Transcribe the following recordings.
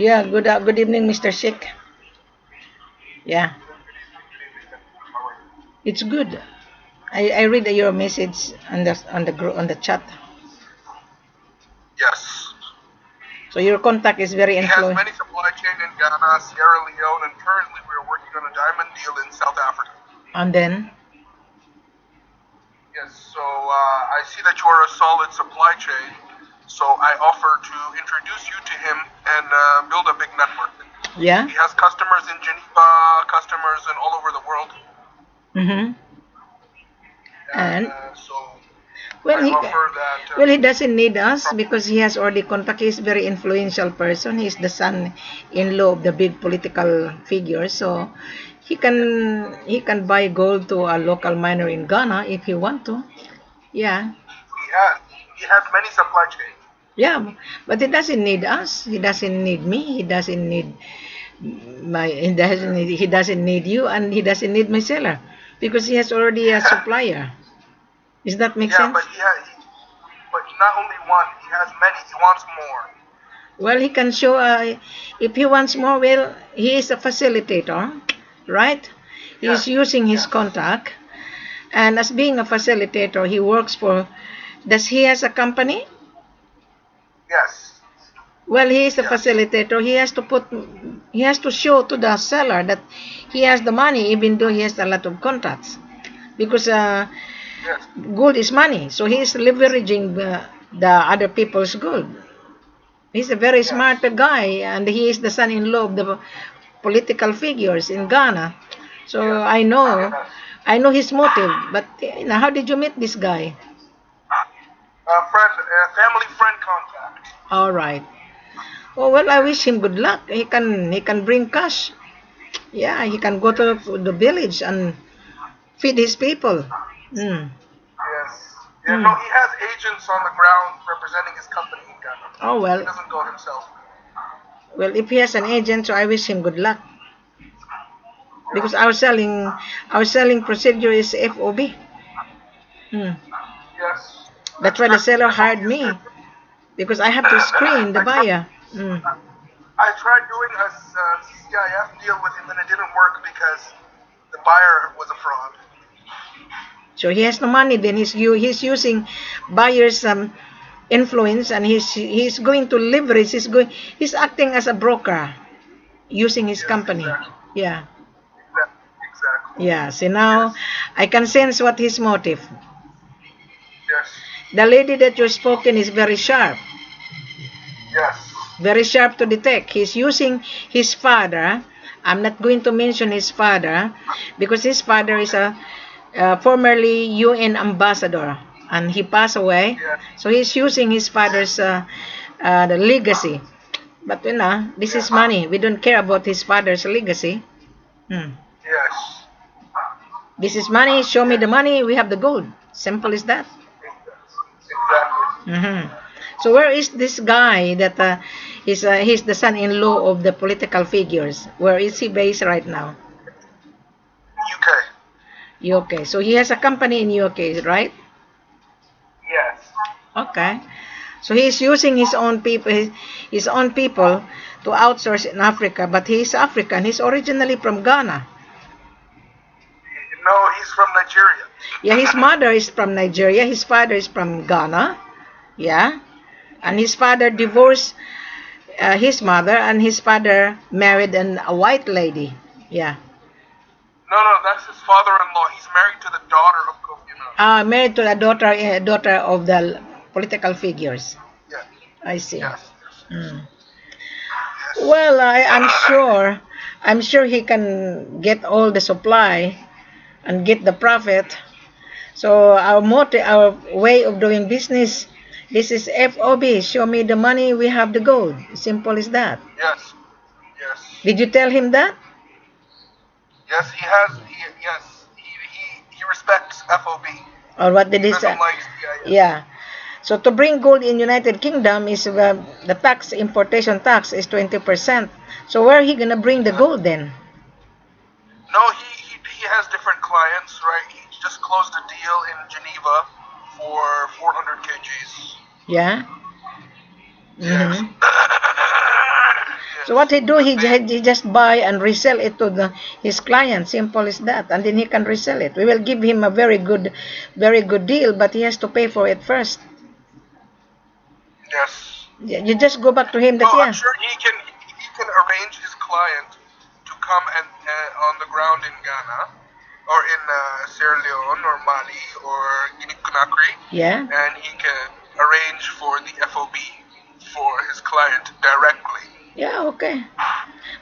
Yeah, good evening, Mr. Sheikh. Yeah, it's good. I read your message on the chat. Yes. So your contact is very He has influential. many supply chain in Ghana, Sierra Leone, and currently we are working on a diamond deal in South Africa. And then, Yes, so I see that you are a solid supply chain, so I offer to introduce you to him and build a big network. yeah. He has customers in Geneva, customers in all over the world, Mm-hmm. and And so well, I offer that. he doesn't need us From because he has already contact. He's a very influential person. He's the son-in-law of the big political figure, so he can buy gold to a local miner in Ghana if he want to. Yeah. he has many supply chains. Yeah, but he doesn't need us. He doesn't need me. He doesn't need he doesn't need you, and he doesn't need my seller because he has already a supplier. Does that make Yeah, sense? but not only one, he has many. He wants more. Well, he can show. If he wants more, well, he is a facilitator, right? He's Yes, using his yes, contact, and as being a facilitator, he works for. Does he has a company? yes, Well, he is a yes, facilitator. He has to show to the seller that he has the money, even though he has a lot of contracts. Because yes, gold is money, so he is leveraging the other people's gold. He's a very smart yes. guy, and he is the son-in-law of the political figures in Ghana. So Yes, yes. I know his motive. But how did you meet this guy? Family friend contact. All right. Oh well, I wish him good luck. He can bring cash. Yeah, he can go to Yes, the village and feed his people. Mm. yes. Yeah, no, Mm. he has agents on the ground representing his company in Ghana. Oh He well, doesn't go himself. well if he has an agent, so I wish him good luck because Yes, our selling procedure is F.O.B. Mm. yes. That's That's why the good. seller FOB hired is good. me because I have to screen the I tried, buyer. Mm. I tried doing a CIF deal with him and it didn't work because the buyer was a fraud. So he has no money. Then he's using buyers influence, and he's going to leverage. He's acting as a broker using his Yes, company. exactly. Yeah. Exactly. Yeah, see now Yes, I can sense what his motive. yes, The lady that you spoken is yes, very sharp to detect. He's using his father. I'm not going to mention his father because his father is okay, a formerly UN ambassador and he passed away. yes, So he's using his father's the legacy. But this is yes, money. We don't care about his father's legacy. Hmm. yes, This is money. Show me the yes, money. We have the gold. Simple as that. exactly. So where is this guy that he's the son-in-law of the political figures? Where is he based right now? UK. UK. So he has a company in UK, right? Yes. Okay. So he's using his own people to outsource in Africa, but he's African. He's originally from Ghana. No, he's from Nigeria. Yeah, his mother is from Nigeria. His father is from Ghana. Yeah, and his father divorced his mother, and his father married a white lady. Yeah. No, no, that's his father-in-law. He's married to the daughter of Kofi Annan. Married to the daughter of the political figures. Yes, I see. yes, yes, yes, Mm. yes. Well, I'm sure he can get all the supply and get the profit. So our way of doing business, this is FOB. Show me the money, we have the gold. Simple as that. Yes, yes, Did you tell him that? yes. He respects FOB. Or what did He he say? doesn't like CIF. Yeah. So to bring gold in United Kingdom is the importation tax is 20%. So where are he gonna bring the gold then? No, he has different clients, right? He just closed a deal in Geneva for 400 kgs. Yeah. Yes. Mm-hmm. So what he do, But he just buy and resell it to his client. Simple as that, and then he can resell it. We will give him a very good deal, but he has to pay for it first. yes. You just go back to him that Well, I'm yeah, sure he can arrange his client to come and on the ground in Ghana or in Sierra Leone or Mali or Guinea Conakry, yeah. and he can arrange for the F.O.B for his client directly. Yeah, okay.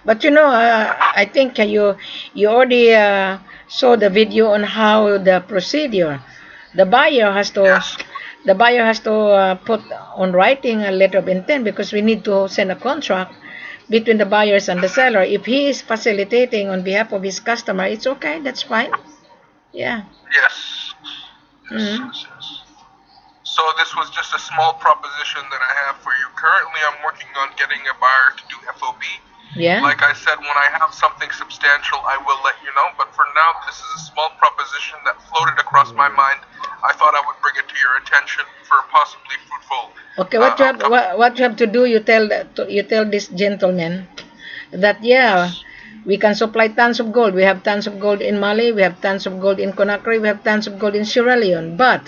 But you know, I think you already saw the video on how the procedure. The buyer has to Yes. the buyer has to put on writing a letter of intent because we need to send a contract between the buyers and the seller. If he is facilitating on behalf of his customer, it's okay. That's fine. Yeah. Yes. Yes. Mm. Yes. Yes. So this was just a small proposition that I have for you. Currently, I'm working on getting a buyer to do F.O.B. Yeah. Like I said, when I have something substantial, I will let you know. But for now, this is a small proposition that floated across my mind. I thought I would bring it to your attention for a possibly fruitful Okay. What you have outcome. what you have to do? You tell this gentleman that yeah, Yes. we can supply tons of gold. We have tons of gold in Mali. We have tons of gold in Conakry. We have tons of gold in Sierra Leone. But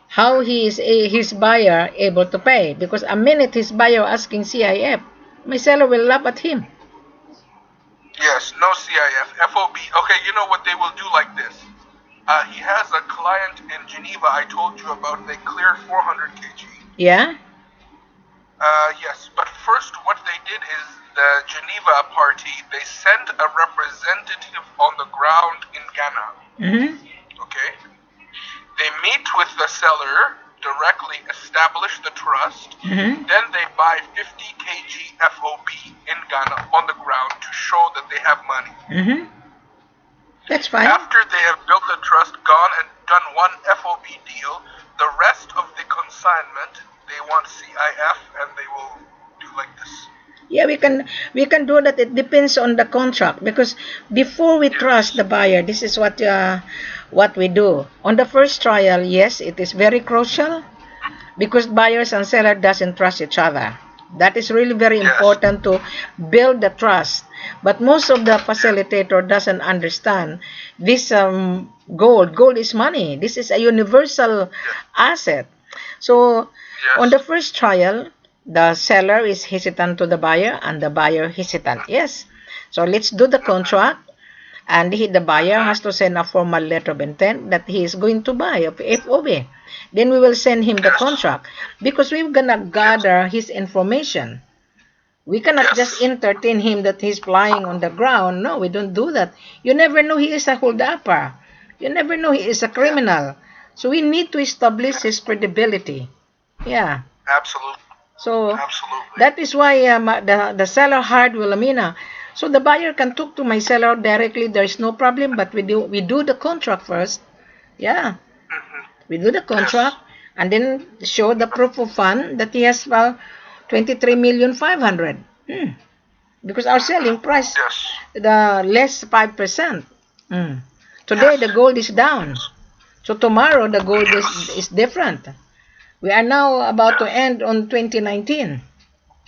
how he is his buyer able to pay? Because a minute his buyer asking CIF, my seller will laugh at him. Yes, no CIF. FOB. Okay, you know what they will do like this. He has a client in Geneva I told you about. They cleared 400 kg. Yeah. Yes, but first what they did is the Geneva party, they sent a representative on the ground in Ghana. Mm-hmm. Okay? They meet with the seller, directly establish the trust, Mm-hmm. then they buy 50 kg FOB in Ghana on the ground to show that they have money. Mm-hmm. That's fine. After they have built the trust, gone and done one FOB deal, the rest of the consignment, they want CIF and they will do like this. Yeah, we can do that. It depends on the contract because before we trust Yes. the buyer, this is what we do. On the first trial, yes, it is very crucial because buyers and seller doesn't trust each other. That is really very Yes. important to build the trust. But most of the Yeah. facilitator doesn't understand this gold. Gold is money. This is a universal Yeah. asset. So on Yes. the first trial, the seller is hesitant to the buyer and the buyer hesitant. Yes. So let's do the contract and the buyer has to send a formal letter of intent that he is going to buy of FOB. Then we will send him the Yes. contract because we're gonna Yes. gather his information. We cannot just Yes. entertain him that he's flying on the ground. No, we don't do that. You never know he is a holdupper. You never know he is a Yeah. criminal. So we need to establish his credibility. Yeah. Absolutely. So Absolutely. that is why the seller hired Wilhelmina. So the buyer can talk to my seller directly. There is no problem, but we do the contract first. Yeah, Hmm. we do the Yes. contract and then show the proof of fund that he has 23,500,000. Because our selling price Yes. the less 5%. Today Yes. the gold is down. So tomorrow the gold is Yes. different. We are now about to Yes. end on 2019.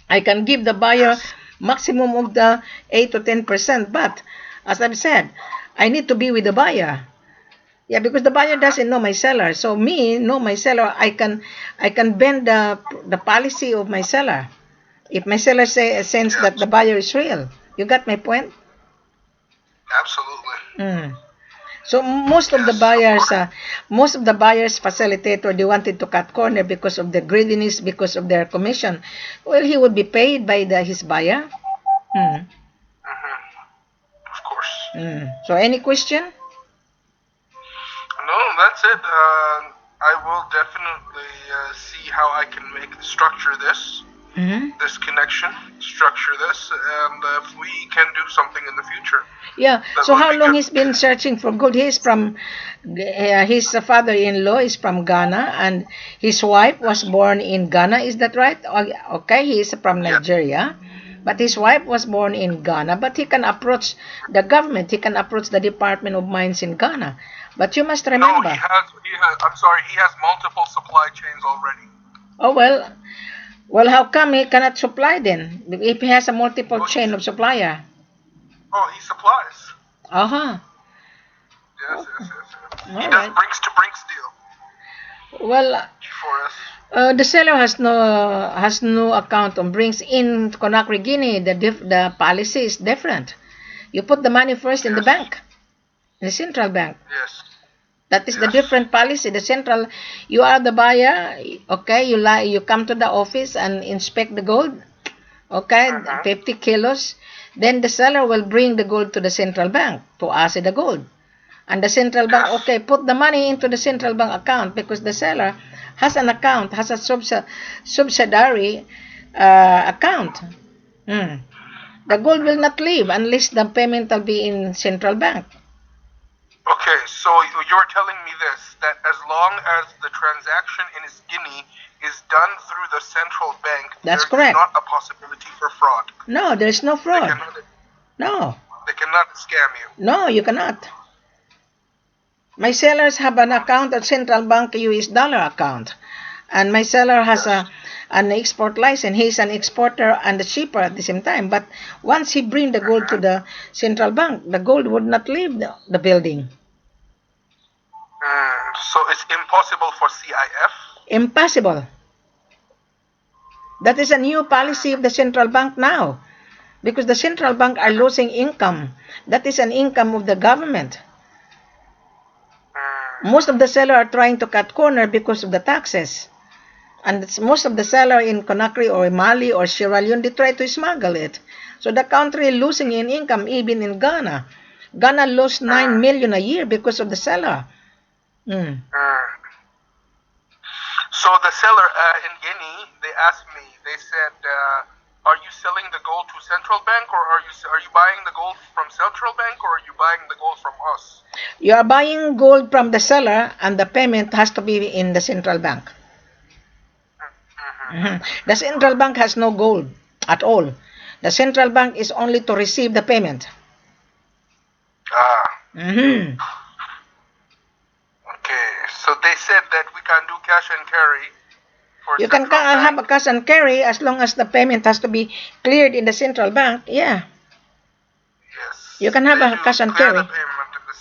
I can give the buyer Yes. maximum of the 8 to 10%, but as I've said, I need to be with the buyer. Yeah, because the buyer Hmm. doesn't know my seller. So me know my seller, I can bend the policy of my seller. If my seller sense that Yes. the buyer is real, you got my point. Absolutely. Mm. So most of the Yes. Of buyers, course. facilitator, they wanted to cut corner because of the greediness, because of their commission. Well, he would be paid by his buyer. Mm. Hmm. Of course. So any question? No, that's it. I will definitely see how I can structure this. Mm-hmm. This connection, structure this, and if we can do something in the future, Yeah. that So would how be long good. he's been searching for gold? His father-in-law is from Ghana, and his wife was Yes. born in Ghana. Is that right? Okay, he is from Yeah. Nigeria, but his wife was born in Ghana. But he can approach the government. He can approach the Department of Mines in Ghana. But you must No, remember. he has. I'm sorry. He has multiple supply chains already. Oh well, Well, how come he cannot supply then? If he has a multiple Oh, chain of supplier. he supplies. Uh-huh. Yes, yes, yes, yes. He All does right. Brinks to Brinks deal. Well, G4S. the seller has no account on brings in Conakry, Guinea. The policy is different. You put the money first in the Yes. bank, in the central bank. Yes. That is the Yes. different policy. The central, you are the buyer. Okay, you come to the office and inspect the gold. Okay, Mhm. 50 kilos. Then the seller will bring the gold to the central bank to ask the gold. And the central bank, Yes. okay, put the money into the central bank account because the seller has an account, has a subsidiary account. Hmm. The gold will not leave unless the payment will be in central bank. Okay, so you're telling me this, that as long as the transaction in his Guinea is done through the central bank, That's there is correct. not a possibility for fraud. No, there is no They fraud. cannot, No, they cannot scam you. no, you cannot. My sellers have an account at central bank US dollar account. And my seller has Yes. an export license. He's an exporter and a shipper at the same time. But once he bring the gold to the central bank, the gold would not leave the building. So it's impossible for CIF? Impossible. That is a new policy of the central bank now. Because the central bank are losing income. That is an income of the government. Most of the sellers are trying to cut corner because of the taxes. And most of the seller in Conakry or Mali or Sierra Leone, they try to smuggle it. So the country losing in income, even in Ghana. Ghana lost 9 million a year because of the seller. Mm. So the seller in Guinea, they asked me, they said, are you selling the gold to central bank, or are you buying the gold from central bank, or are you buying the gold from us? You are buying gold from the seller and the payment has to be in the central bank. The central bank has no gold at all. The central bank is only to receive the payment. Okay, so they said that we can do cash and carry for You can central have a bank. cash and carry as long as the payment has to be cleared in the central bank. Yeah. Yes. You can have They a do cash and clear carry. the payment in the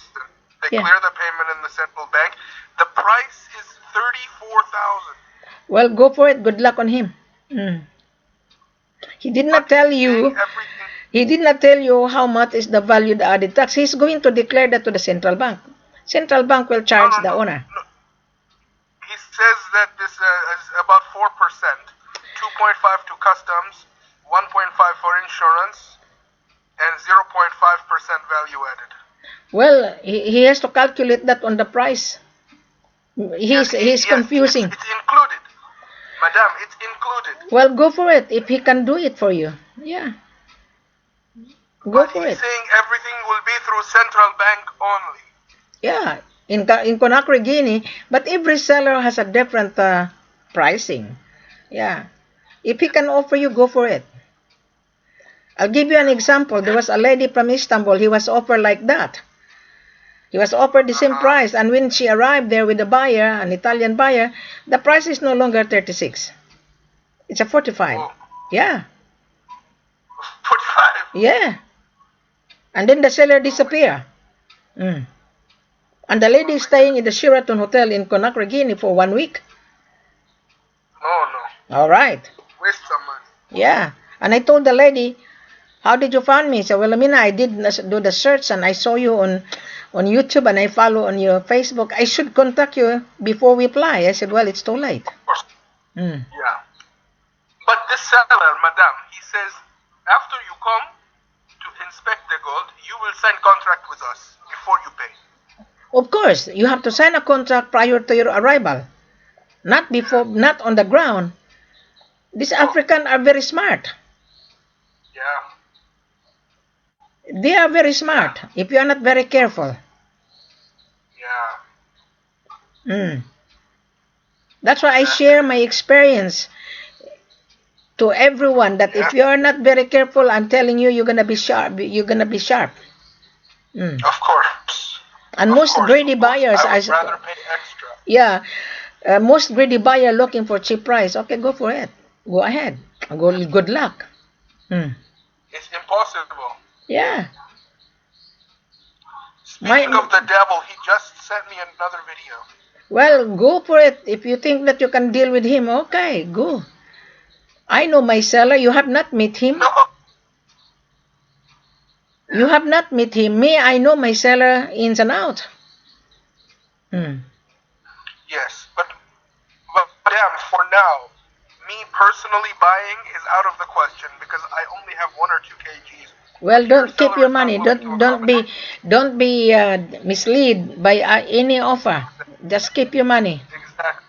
they Yeah. clear the payment in the central bank. The price is 34,000. Well, go for it. Good luck on him. Mm. He did not But tell he's saying you. everything. He did not tell you how much is the value the added tax. He's going to declare that to the central bank. Central bank will charge the owner. No. He says that this is about 4%, 2.5 to customs, 1.5 for insurance, and 0.5% value added. Well, he has to calculate that on the price. He's Yes, confusing. It's included, madam. It's included. Well, go for it if he can do it for you. Yeah. Go But for he's it. saying everything will be through central bank only. Yeah, in Conakry, Guinea, but every seller has a different pricing. Yeah, if he can offer you, go for it. I'll give you an example. There was a lady from Istanbul. He was offered like that. He was offered the same price, and when she arrived there with the buyer, an Italian buyer, the price is no longer 36. It's a 45. Oh. Yeah, 45. yeah. And then the seller disappear. Mm. And the lady is staying in the Sheraton Hotel in Conakry, Guinea for 1 week. No. All right. Waste some money. Yeah. And I told the lady, how did you find me? So, well, Amina, I did do the search and I saw you on YouTube and I follow on your Facebook. I should contact you before we apply. I said, well, it's too late. Of course. Mm. Yeah. But this seller, madam, he says, after you come to inspect the gold, you will sign contract with us before you pay. Of course, you have to sign a contract prior to your arrival. Not before, not on the ground. These Africans are very smart. Yeah. They are very smart if you are not very careful. Yeah. Mm. That's why I share my experience to everyone that if you are not very careful, I'm telling you, you're gonna be sharp. You're gonna be sharp. Mm. Of course. And most greedy buyers, I would rather pay extra. Yeah, most greedy buyer looking for cheap price. Okay, go for it. Go ahead. Good luck. Hmm. It's impossible. Yeah. Speaking of the devil, he just sent me another video. Well, go for it. If you think that you can deal with him, okay, go. I know my seller. You have not met him. No. You have not met him. Me, I know my seller ins and out. Hmm. Yes, but damn, for now, me personally buying is out of the question because I only have 1 or 2 kgs. Well, Your don't keep seller your is not money. willing to Don't be misled by any offer. Just keep your money. Exactly.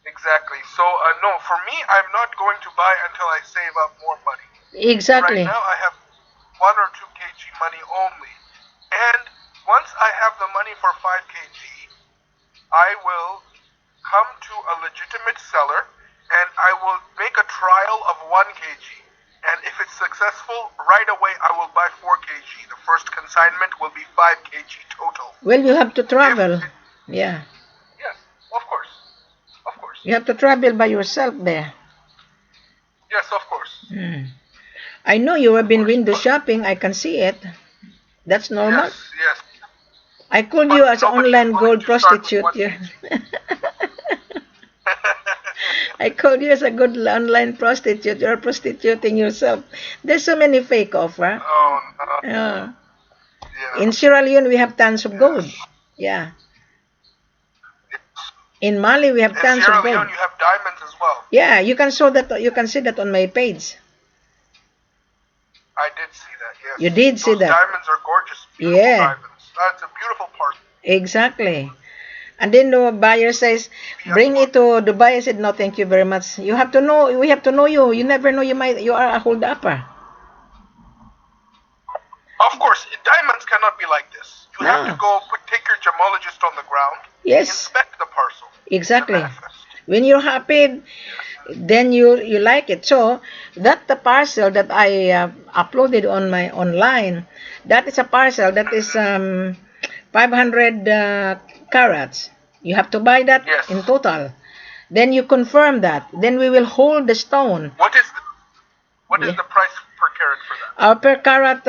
Exactly. So no, for me, I'm not going to buy until I save up more money. Right Exactly. now, I have 1 or 2 kg money only, and once I have the money for 5 kg, I will come to a legitimate seller and I will make a trial of 1 kg. And if it's successful, right away I will buy 4 kg. The first consignment will be 5 kg total. Well, you have to If travel. Yeah. yes, of course, of course. You have to travel by yourself there. Yes, of course. Hmm. I know you have been window shopping. I can see it. That's normal. Yes, yes. I called But you as an nobody is online willing gold to start with prostitute. 1 Yeah. kg. I called you as a good online prostitute. You're prostituting yourself. There's so many fake offer. Oh no. Uh, Yeah. in Sierra Leone, we have tons of gold. Yes. Yeah. In Mali, we have In tons of Sierra gold. Leone, you have diamonds as well. Yeah, you can show that. You can see that on my page. I did see that. Yes. You did see Those that. diamonds are gorgeous. Beautiful Yeah, diamonds. That's a beautiful part. exactly. And then the buyer says, "Bring it to Dubai." I said, "No, thank you very much. You have to know. We have to know you. You never know. You are a hold upper." Of course, diamonds cannot be like this. You have to No. go take your gemologist on the ground. Yes. Inspect the parcel. Exactly. Manifest. When you're happy, then you like it. So that the parcel that I uploaded on my online, that is a parcel that is 500 carats. You have to buy that Yes. in total. Then you confirm that. Then we will hold the stone. What is Yeah. the price per carat for that? Per carat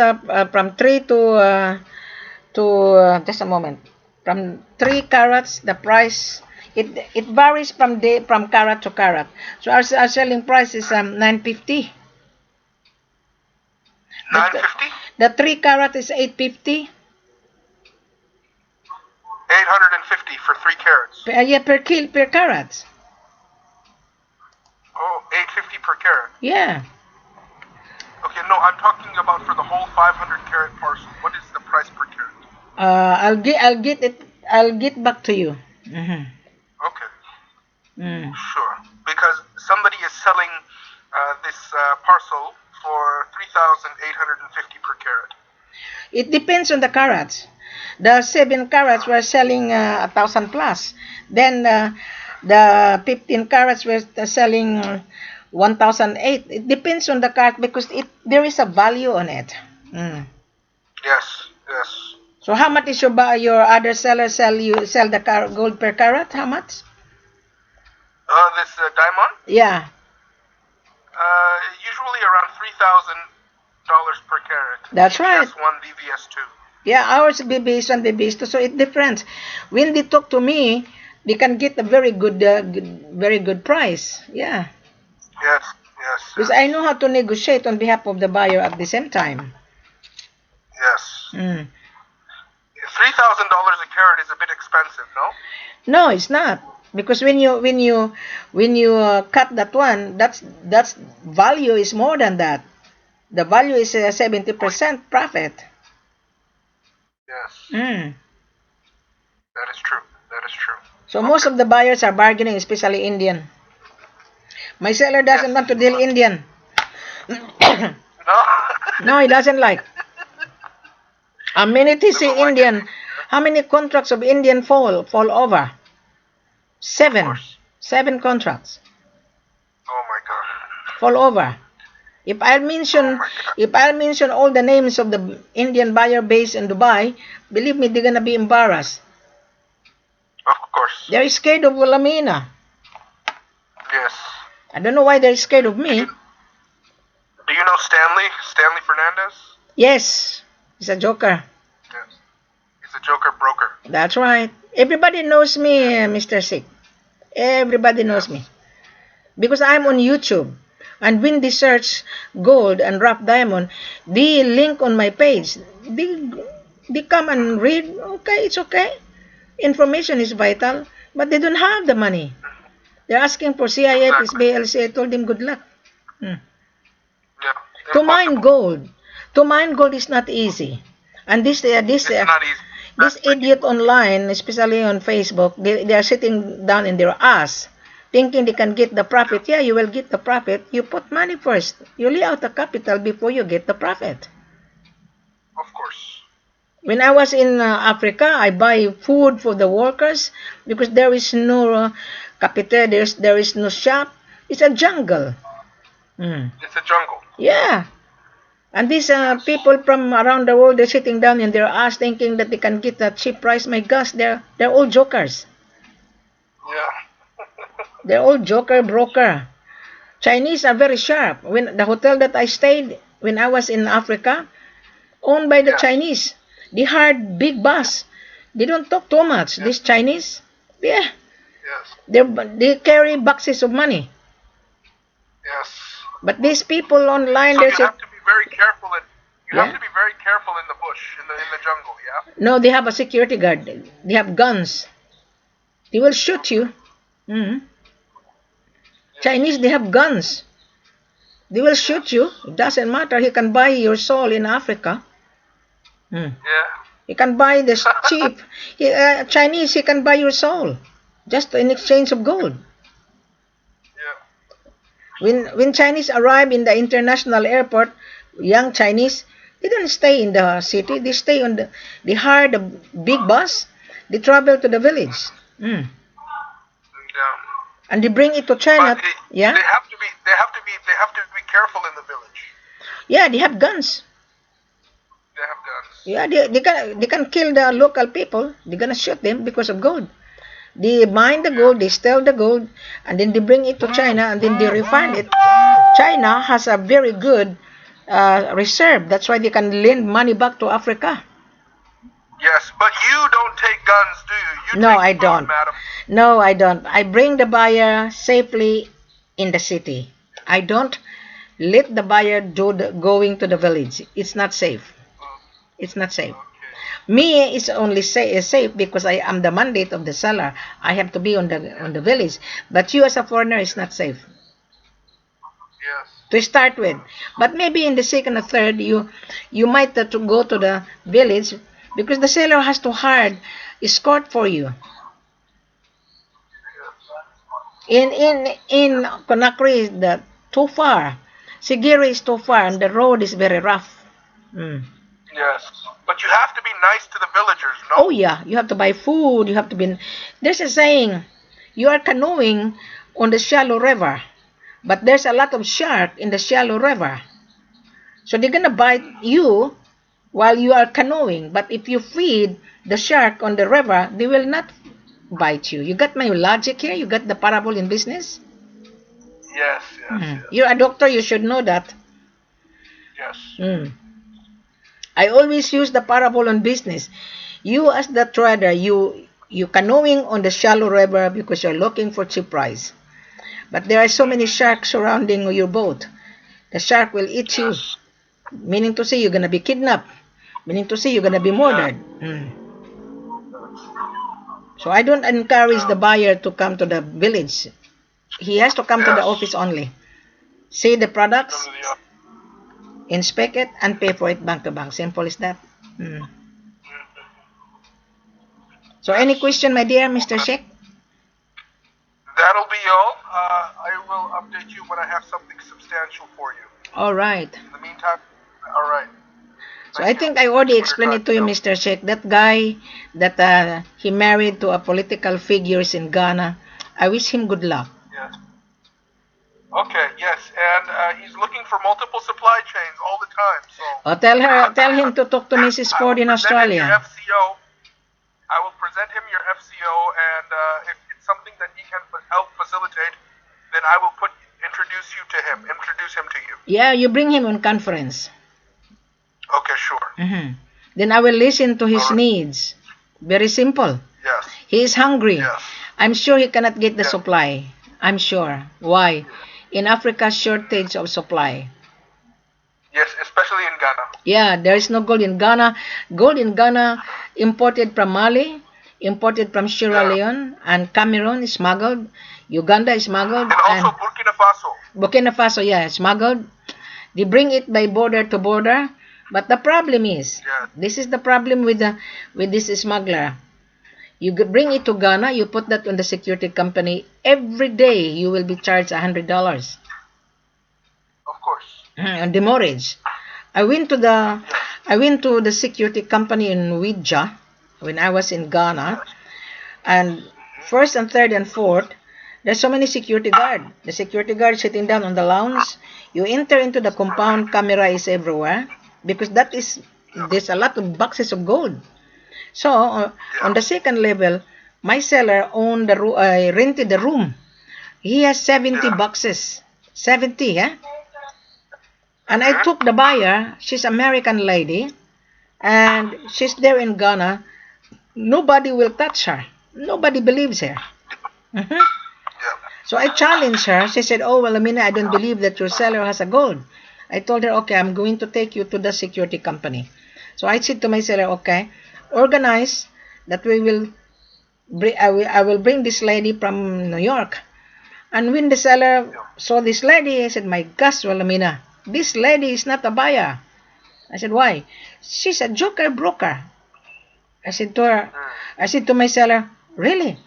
from 3 to just a moment. From 3 carats, the price it varies from carat to carat. So our selling price is 950. 950? The 3 carat is 850. 850 for 3 carats. Yeah, per carat. Oh, 850 per carat. Yeah. Okay, no, I'm talking about for the whole 500 carat parcel. What is the price per carat? I'll get back to you. Mm-hmm. Okay, Mm. sure. Because somebody is selling this parcel for 3,850 per carat. It depends on the carats. The 7 carats were selling 1,000 plus. Then the 15 carats were selling 1,008. It depends on the carat because there is a value on it. Mm. Yes, yes. So how much is your other seller sell the gold per carat? How much? This diamond? Yeah. Usually around $3,000 per carat. That's right. BBS1, BBS2. Yeah, ours BBs and BBs, so it depends. When they talk to me, they can get a very good price. Yeah, Yes, yes, because yes. I know how to negotiate on behalf of the buyer at the same time. Yes. Mm. $3,000 a carat is a bit expensive, no? No, it's not because when you cut that one, that's value is more than that. The value is 70% profit. Yes. Mm. That is true. That is true. So most of the buyers are bargaining, especially Indian. My seller doesn't want to deal Indian. No. No, he doesn't like. How many Doesn't TC like Indian? it. How many contracts of Indian fall over? Of 7. course. 7 contracts Oh my god. fall over. If I Oh mention my god. if I mention all the names of the Indian buyer based in Dubai, believe me, they're gonna be embarrassed. Of course. They're scared of Wilhelmina. Yes. I don't know why they're scared of Do you, me. do you know Stanley? Stanley Fernandez? Yes, he's a joker. Yes. He's a joker broker. That's right. Everybody knows me, Mr. Sick. Everybody knows Yes. me. Because I'm on YouTube. And when they search gold and rough diamond, they link on my page. They come and read. Okay, it's okay. Information is vital, but they don't have the money. They're asking for CIF, Exactly. SBLC. I told them good luck. Hmm. Yeah. To mine Impossible. gold. To mine gold is not easy. And It's not easy. this Very tricky. idiot online, especially on Facebook, they are sitting down in their ass, thinking they can get the Yeah. profit. Yeah, you will get the profit. You put money first. You lay out the capital before you get the profit. Of course. When I was in Africa, I buy food for the workers because there is no capital, there is no shop. It's a jungle. Hmm. It's a jungle. Yeah. And these Yes. people from around the world, they're sitting down in their ass thinking that they can get a cheap price. My gosh, they're all jokers. Yeah. They're all joker broker. Chinese are very sharp. When the hotel that I stayed when I was in Africa, owned by the Yes. Chinese, they hired big boss. They don't talk too much. Yes. These Chinese, yeah, Yes. they carry boxes of money. Yes. But these people online, So they're you have to be very careful yeah. in the bush, in the jungle, yeah? No, they have a security guard. They have guns. They will shoot Okay. you. Mhm. Yes. Chinese, they have guns. They will Yes. shoot you. It doesn't matter. He can buy your soul in Africa. Hmm. Yeah. He can buy this cheap. Chinese, he can buy your soul just in exchange of gold. Yeah. When Chinese arrive in the international airport, young Chinese, they don't stay in the city. They stay on the. They hire the big bus. They travel to the village. Hmm. Yeah. And they bring it to But China. Yeah, they have to be careful in the village. yeah, they have guns. They have guns. Yeah, they can kill the local people. They're gonna shoot them because of gold. They mine the Yeah. gold, they steal the gold, and then they bring it to China, and then they refine it. China has a very good reserve. That's why they can lend money back to Africa. Yes, but you don't take guns, do you? You No, take I food, don't. madam. No, I don't. I bring the buyer safely in the city. I don't let the buyer do the going to the village. It's not safe. Mm, It's not safe. okay. Me is only safe because I am the mandate of the seller. I have to be Yeah. on the village. But you as a foreigner is not safe Yes. to start with. But maybe in the second or third, you might to go to the village because the seller has to hire escort for you. In Conakry is the too far. Sigiri is too far and the road is very rough. Mm. Yes. But you have to be nice to the villagers, Oh no? yeah, you have to buy food. You have to be. There's a saying, you are canoeing on the shallow river, but there's a lot of shark in the shallow river. So they're gonna bite you while you are canoeing. But if you feed the shark on the river, they will not bite you. You got my logic here? You got the parable in business? Yes, yes, yes. You're a doctor, you should know that. Yes. Mm. I always use the parable on business. You as the trader, you canoeing on the shallow river because you're looking for cheap price. But there are so many sharks surrounding your boat. The shark will eat you, Yes. meaning to say you're gonna be kidnapped, meaning to say you're gonna be Yeah. murdered. So I don't encourage Yeah. the buyer to come to the village. He has to come to the Yes. office only. See the Come products, to inspect it, and pay for it bank to bank. Simple as that. Mm. So Yes. any question, my dear Mr. Okay. Sheikh? That'll be all. I will update you when I have something substantial for you. All right. In the meantime, all right. So I Thank you. think I already Thanks for your explained time. it to you, Mr. Sheikh. That guy that he married to a political figures in Ghana. I wish him good luck. Yes. Okay. Yes, and he's looking for multiple supply chains all the time. So Tell him to talk to Mrs. I Ford will in present him your Australia. F.C.O. I will present him your F.C.O. and if it's something that he can help facilitate, then I will put in introduce him to you. Yeah, you bring him on conference. Okay, sure. Then I will listen to his Alright. needs. Very simple. Yes. He is hungry. Yes. I'm sure he cannot get the Yeah. supply. I'm sure. Why? In Africa, shortage of supply. Yes, especially in Ghana. Yeah, there is no gold in Ghana. Gold in Ghana imported from Mali, imported from Sierra Yeah. Leone, and Cameroon is smuggled. Uganda is smuggled. And also Burkina Faso. Burkina Faso, yeah, smuggled. They bring it by border to border. But the problem is, Yeah. this is the problem with this smuggler. You bring it to Ghana, you put that on the security company. Every day you will be charged $100 Of course. on demurrage. I went to the security company in Ouija when I was in Ghana, and first and third and fourth, there's so many security guard. The security guard sitting down on the lounge. You enter into the compound, camera is everywhere because there's a lot of boxes of gold. So on the second level, my seller owned rented the room. He has 70 boxes, 70, yeah. And I took the buyer. She's American lady, and she's there in Ghana. Nobody will touch her. Nobody believes her. Mhm. So I challenged her. She said, "Oh, well, Amina, I don't believe that your seller has a gold." I told her, "Okay, I'm going to take you to the security company." So I said to my seller, "Okay, organize that we will I will bring this lady from New York." And when the seller saw this lady, I said, "My gosh, well, Amina, this lady is not a buyer." I said, "Why?" "She's a joker broker." I said to her, I said to my seller, "Really?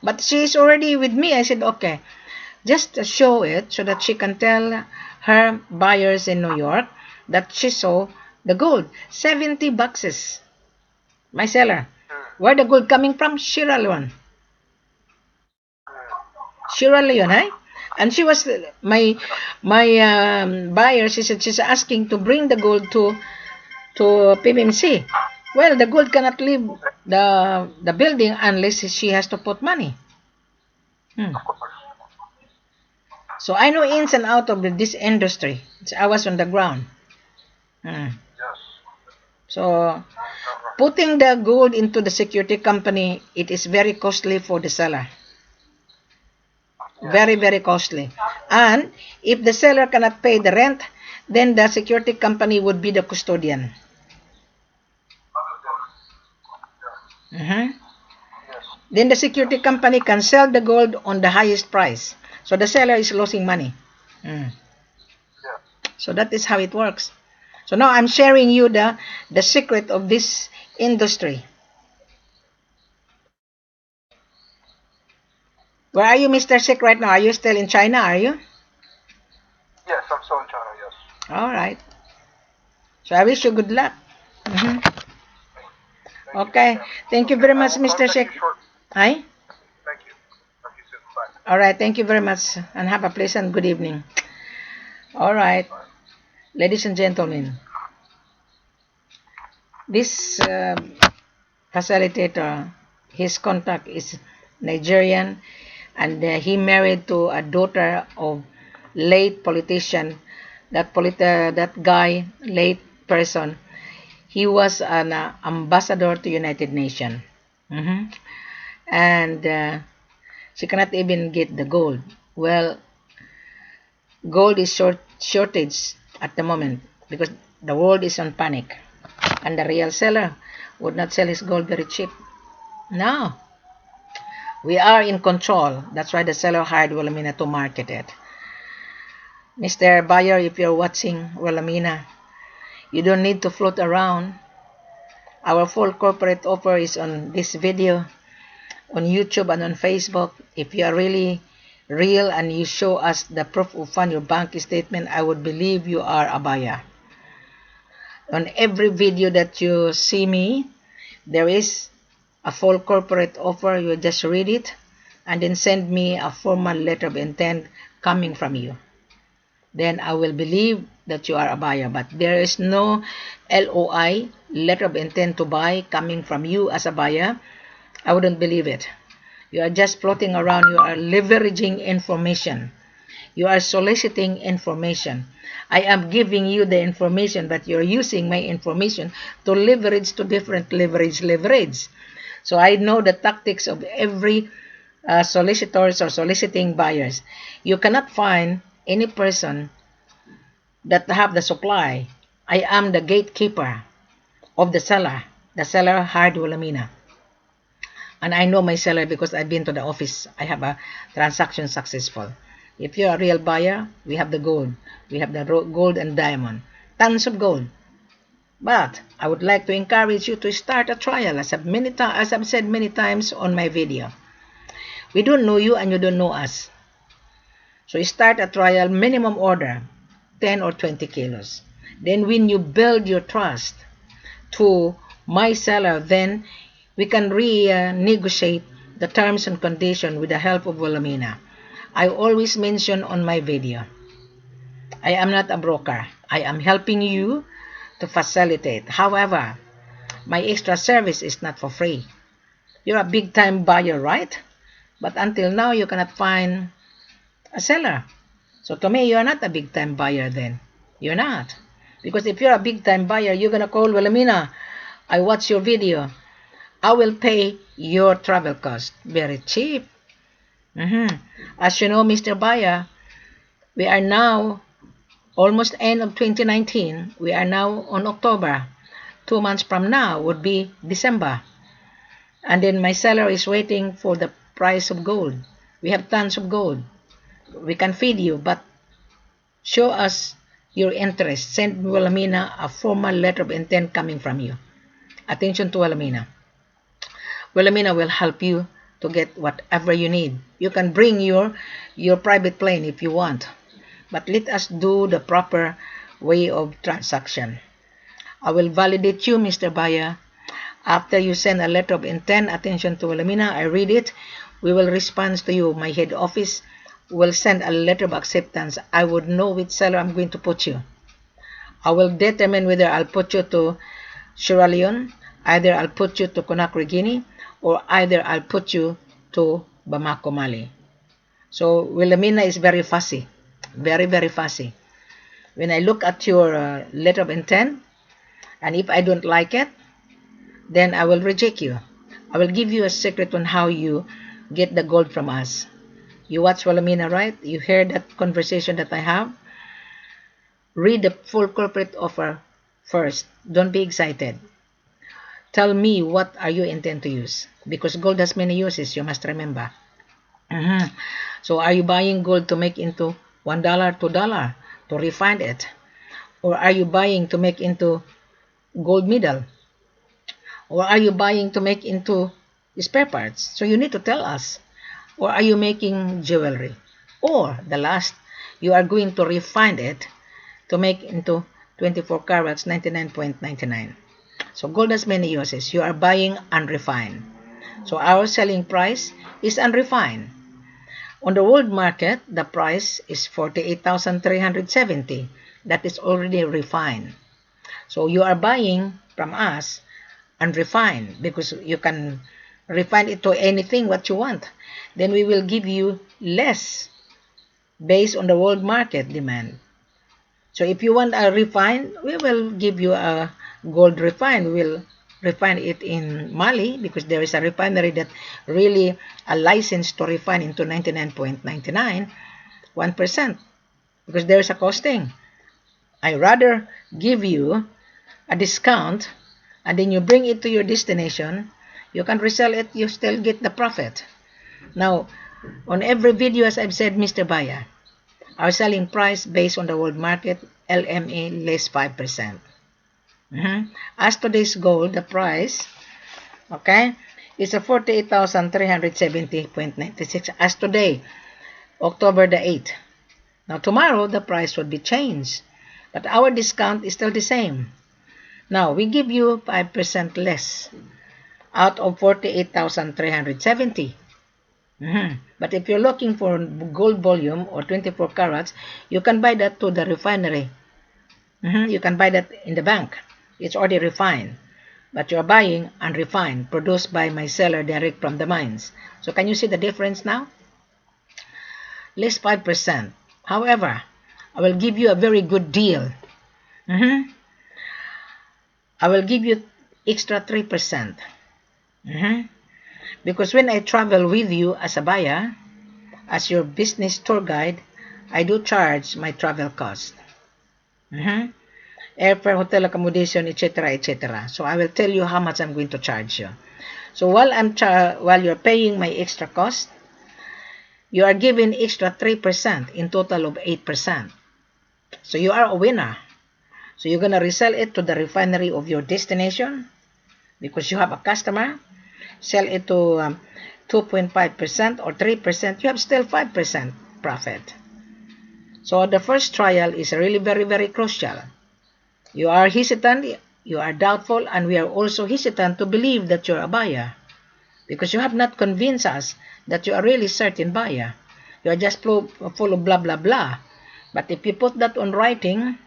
But she is already with me." I said, "Okay, just show it so that she can tell her buyers in New York that she saw the gold. 70 boxes." My seller. Where the gold coming from? Sierra Leone. Sierra Leone, eh? And she was my buyer. She said she's asking to bring the gold to PMC. Well, the gold cannot leave the building unless she has to put money. So I know ins and out of this industry. I was on the ground. So putting the gold into the security company, it is very costly for the seller. Very, very costly. And if the seller cannot pay the rent, then the security company would be the custodian. Then the security company can sell the gold on the highest price. So the seller is losing money. So that is how it works. So now I'm sharing you the secret of this industry. Where are you, Mr. Sik, right now? Are you still in China, are you? Yes, I'm still in China, yes. All right. So I wish you good luck. Okay. Thank you very much, Mr. Sik. Hi? Thank you. Thank you soon. Bye. All right. Thank you very much. And have a pleasant good evening. All right. Ladies and gentlemen, this facilitator, his contact is Nigerian, and he married to a daughter of late politician. That guy, late person, he was an ambassador to United Nations. And she cannot even get the gold. Well, gold is shortage at the moment because the world is on panic, and the real seller would not sell his gold very cheap. No, we are in control. That's why the seller hired Wilhelmina to market it. Mr. Buyer, if you're watching Wilhelmina, you don't need to float around. Our full corporate offer is on this video, on YouTube and on Facebook. If you are really real and you show us the proof of fund, your bank statement, I would believe you are a buyer. On every video that you see me, there is a full corporate offer. You just read it and then send me a formal letter of intent coming from you. Then I will believe that you are a buyer. But there is no LOI, letter of intent to buy, coming from you as a buyer. I wouldn't believe it. You are just floating around. You are leveraging information. You are soliciting information. I am giving you the information, but you're using my information to leverage to different leverage. So I know the tactics of every solicitors or soliciting buyers. You cannot find any person that have the supply. I am the gatekeeper of the seller. The seller hired Wilhelmina. And I know my seller because I've been to the office. I have a transaction successful. If you're a real buyer, we have the gold. We have the gold and diamond. Tons of gold. But I would like to encourage you to start a trial, as I've said many times on my video. We don't know you and you don't know us. So start a trial, minimum order, 10 or 20 kilos. Then when you build your trust to my seller, then we can renegotiate the terms and conditions with the help of Wilhelmina. I always mention on my video, I am not a broker. I am helping you to facilitate. However, my extra service is not for free. You're a big-time buyer, right? But until now, you cannot find a seller. So to me, you're not a big-time buyer then. You're not. Because if you're a big-time buyer, you're going to call Wilhelmina. I watch your video. I will pay your travel cost. Very cheap. As you know, Mr. Buyer, we are now almost end of 2019. We are now on October. 2 months from now would be December. And then my seller is waiting for the price of gold. We have tons of gold. We can feed you, but show us your interest. Send Wilhelmina a formal letter of intent coming from you. Attention to Wilhelmina. Wilhelmina will help you to get whatever you need. You can bring your private plane if you want. But let us do the proper way of transaction. I will validate you, Mr. Buyer. After you send a letter of intent, attention to Wilhelmina, I read it. We will respond to you. My head office will send a letter of acceptance. I would know which seller I'm going to put you. I will determine whether I'll put you to Sierra Leone, either I'll put you to Conakry, Guinea, or either I'll put you to Bamako, Mali. So Wilhelmina is very fussy, very, very fussy. When I look at your letter of intent, and if I don't like it, then I will reject you. I will give you a secret on how you get the gold from us. You watch Wilhelmina, right? You hear that conversation that I have? Read the full corporate offer first. Don't be excited. Tell me what are you intend to use. Because gold has many uses, you must remember. So are you buying gold to make into $1, $2 to refine it? Or are you buying to make into gold medal? Or are you buying to make into spare parts? So you need to tell us. Or are you making jewelry? Or the last, you are going to refine it to make into 24 carats 99.99. So gold has many uses. You are buying unrefined. So our selling price is unrefined. On the world market, the price is 48,370. That is already refined. So you are buying from us unrefined because you can refine it to anything what you want. Then we will give you less based on the world market demand. So if you want a refined, we will give you a gold refined. We will refine it in Mali because there is a refinery that really a license to refine into 99.99, 1%, because there is a costing. I rather give you a discount and then you bring it to your destination, you can resell it, you still get the profit. Now, on every video, as I've said, Mr. Buyer, our selling price based on the world market, LME less 5%. As today's gold, the price, okay, is a 48,370.96 as today, October the 8th. Now, tomorrow, the price would be changed, but our discount is still the same. Now, we give you 5% less out of 48,370. But if you're looking for gold volume or 24 carats, you can buy that to the refinery. You can buy that in the bank. It's already refined. But you're buying unrefined, produced by my seller direct from the mines. So can you see the difference now? Less 5%. However, I will give you a very good deal. Mhm. I will give you extra 3%. Mhm. Because when I travel with you as a buyer, as your business tour guide, I do charge my travel cost. Mhm. Airfare, hotel accommodation, etc., etc. So I will tell you how much I'm going to charge you. So while you're paying my extra cost, you are given extra 3% in total of 8%. So you are a winner. So you're gonna resell it to the refinery of your destination because you have a customer. Sell it to 2.5% or 3%. You have still 5% profit. So the first trial is really very, very crucial. You are hesitant, you are doubtful, and we are also hesitant to believe that you're a buyer because you have not convinced us that you are really certain buyer. You are just full of blah, blah, blah. But if you put that on writing,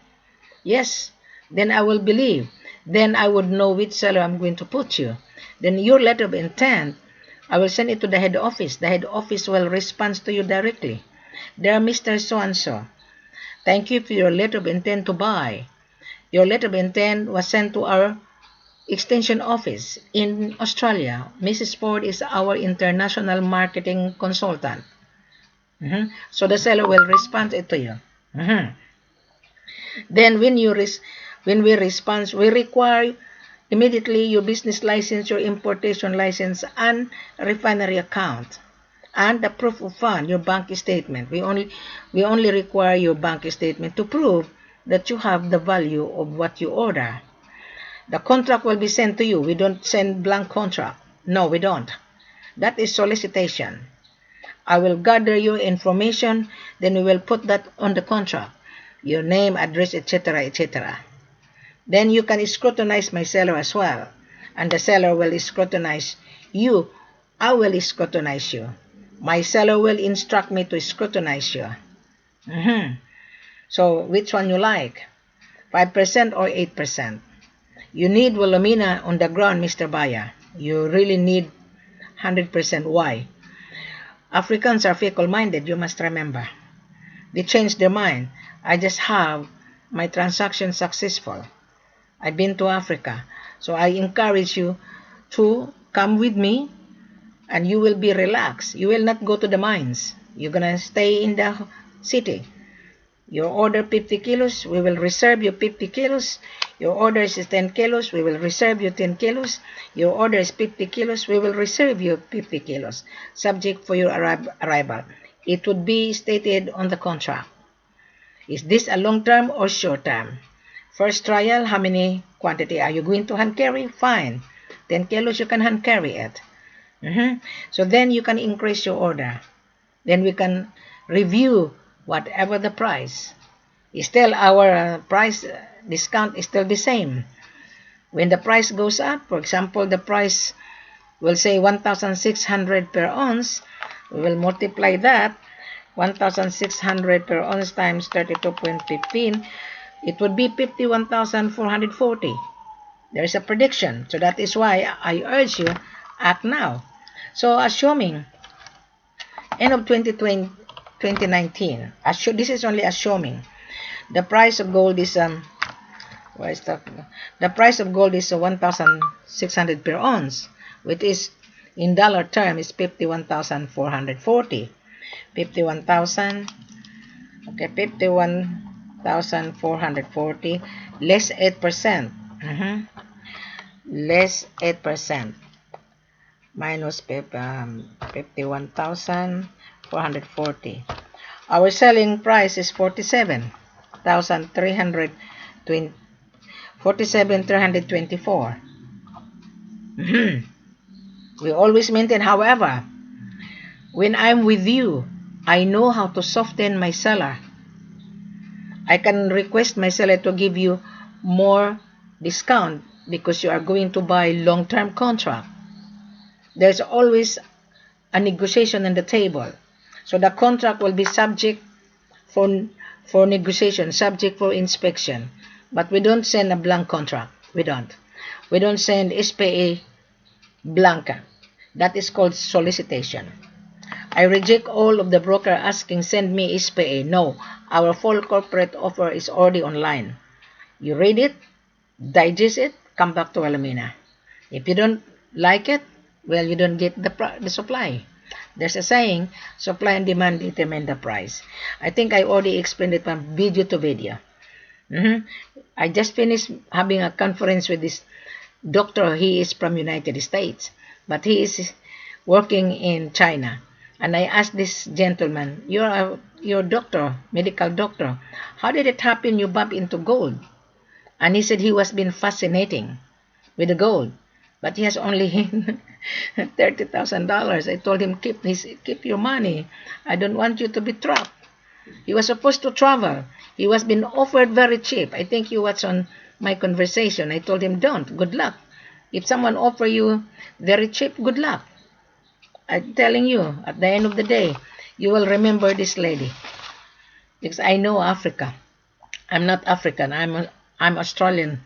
yes, then I will believe. Then I would know which seller I'm going to put you. Then your letter of intent, I will send it to the head office. The head office will respond to you directly. Dear Mr. So-and-so, thank you for your letter of intent to buy. Your letter of intent was sent to our extension office in Australia. Mrs. Ford is our international marketing consultant. So the seller will respond it to you. Then when we respond, we require immediately your business license, your importation license, and refinery account, and the proof of fund, your bank statement. We only require your bank statement to prove that you have the value of what you order. The contract will be sent to you. We don't send blank contract. No, we don't. That is solicitation. I will gather your information, then we will put that on the contract. Your name, address, etc., etc. Then you can scrutinize my seller as well. And the seller will scrutinize you. I will scrutinize you. My seller will instruct me to scrutinize you. So which one you like? 5% or 8%? You need volumina on the ground, Mr. Buyer. You really need 100%. Why? Africans are fickle-minded, you must remember. They change their mind. I just have my transaction successful. I've been to Africa. So I encourage you to come with me and you will be relaxed. You will not go to the mines. You're going to stay in the city. You order 50 kilos, we will reserve you 50 kilos. Your order is 10 kilos, we will reserve you 10 kilos. Your order is 50 kilos, we will reserve you 50 kilos, subject for your arrival. It would be stated on the contract. Is this a long term or short term? First trial, how many quantity are you going to hand carry? Fine. 10 kilos, you can hand carry it. So then you can increase your order. Then we can review whatever the price. Still, our price discount is still the same. When the price goes up, for example, the price will say 1,600 per ounce, we will multiply that. 1,600 per ounce times 32.15, it would be 51,440. There is a prediction. So that is why I urge you, act now. So assuming end of 2020, 2019, this is only assuming the price of gold is where is that? The price of gold is 1,600 per ounce, which is in dollar term is 51,440. 51,000. Okay, 51,440 less 8%. Less 8% minus 51,440. Our selling price is 47,320. 47,324. We always maintain, however, when I'm with you, I know how to soften my seller. I can request my seller to give you more discount because you are going to buy long-term contract. There's always a negotiation on the table. So the contract will be subject for negotiation, subject for inspection. But we don't send a blank contract. We don't. We don't send SPA blanca. That is called solicitation. I reject all of the broker asking send me SPA. No, our full corporate offer is already online. You read it, digest it, come back to Alamina. If you don't like it, well, you don't get the supply. There's a saying, supply and demand determine the price. I think I already explained it from video to video. I just finished having a conference with this doctor. He is from United States, but he is working in China. And I asked this gentleman, you're a doctor, medical doctor. How did it happen you bump into gold? And he said he was been fascinating with the gold, but he has only $30,000. I told him keep your money. I don't want you to be trapped. He was supposed to travel. He was being offered very cheap. I think you watched on my conversation. I told him don't. Good luck. If someone offer you very cheap, good luck. I'm telling you, at the end of the day, you will remember this lady because I know Africa. I'm not African. I'm Australian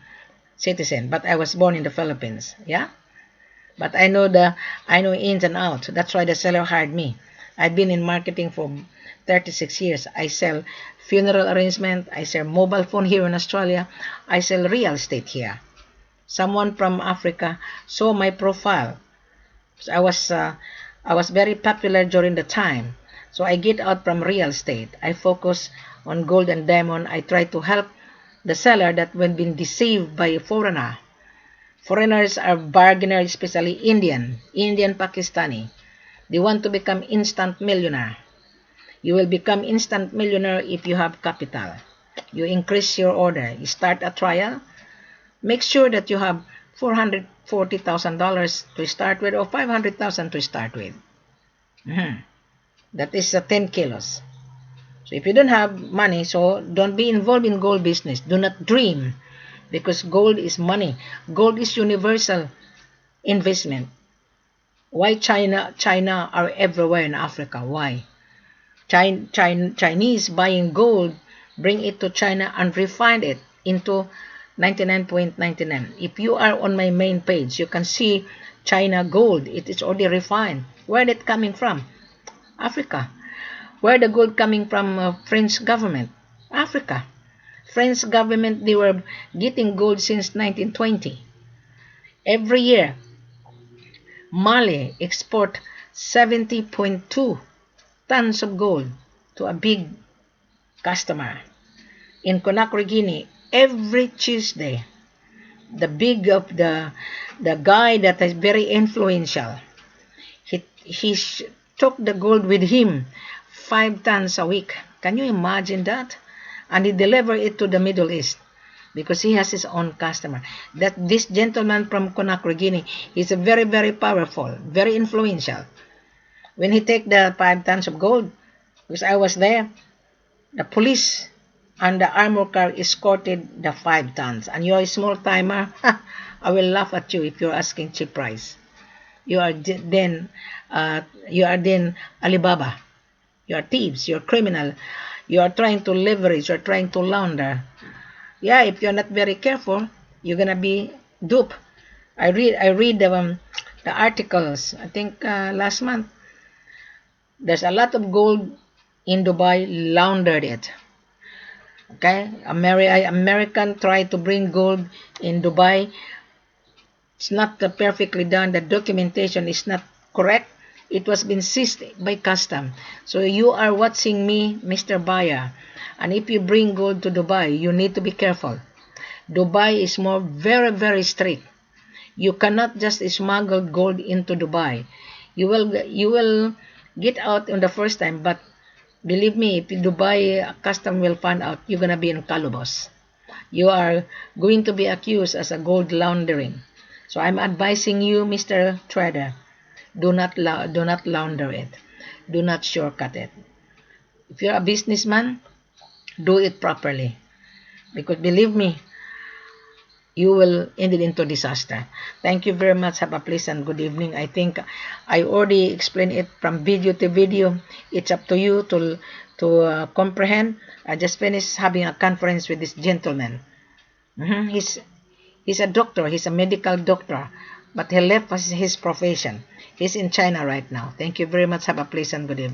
citizen, but I was born in the Philippines. Yeah, but I know ins and outs. That's why the seller hired me. I've been in marketing for 36 years. I sell funeral arrangement. I sell mobile phone here in Australia. I sell real estate here. Someone from Africa saw my profile. So I was very popular during the time. So I get out from real estate. I focus on gold and diamond. I try to help the seller that when been deceived by a foreigner. Foreigners are bargainers, especially Indian Pakistani. They want to become instant millionaire. You will become instant millionaire if you have capital. You increase your order. You start a trial. Make sure that you have $440,000 to start with or $500,000 to start with. That is 10 kilos. So if you don't have money, so don't be involved in gold business. Do not dream because gold is money. Gold is universal investment. Why China are everywhere in Africa? Why? Chinese buying gold, bring it to China and refine it into 99.99. If you are on my main page, you can see China gold. It is already refined. Where is it coming from? Africa. Where the gold coming from? French government. Africa. French government, they were getting gold since 1920. Every year, Mali export 70.2 tons of gold to a big customer. In Conakry, Guinea, every Tuesday, the big of the guy that is very influential, he took the gold with him 5 tons a week. Can you imagine that? And he delivered it to the Middle East because he has his own customer. That this gentleman from Conakry, Guinea, is a very, very powerful, very influential. When he take the 5 tons of gold, because I was there, the police and the armor car escorted the 5 tons. And you're a small timer, I will laugh at you if you're asking cheap price. You are then Alibaba. You are thieves. You're criminal. You are trying to leverage. You're trying to launder. Yeah, if you're not very careful, you're gonna be duped. I read the articles. I think last month. There's a lot of gold in Dubai, laundered it. Okay, American tried to bring gold in Dubai. It's not perfectly done. The documentation is not correct. It was been seized by custom. So you are watching me, Mr. Buyer. And if you bring gold to Dubai, you need to be careful. Dubai is more very, very strict. You cannot just smuggle gold into Dubai. You will get out on the first time, but believe me, if Dubai custom will find out, you're gonna be in Calubos. You are going to be accused as a gold laundering. So I'm advising you, Mr. Trader, do not launder it. Do not shortcut it. If you're a businessman, do it properly. Because believe me, you will end it into disaster. Thank you very much. Have a pleasant good evening. I think I already explained it from video to video. It's up to you to comprehend. I just finished having a conference with this gentleman. He's a doctor. He's a medical doctor, but he left his profession. He's in China right now. Thank you very much. Have a pleasant good evening.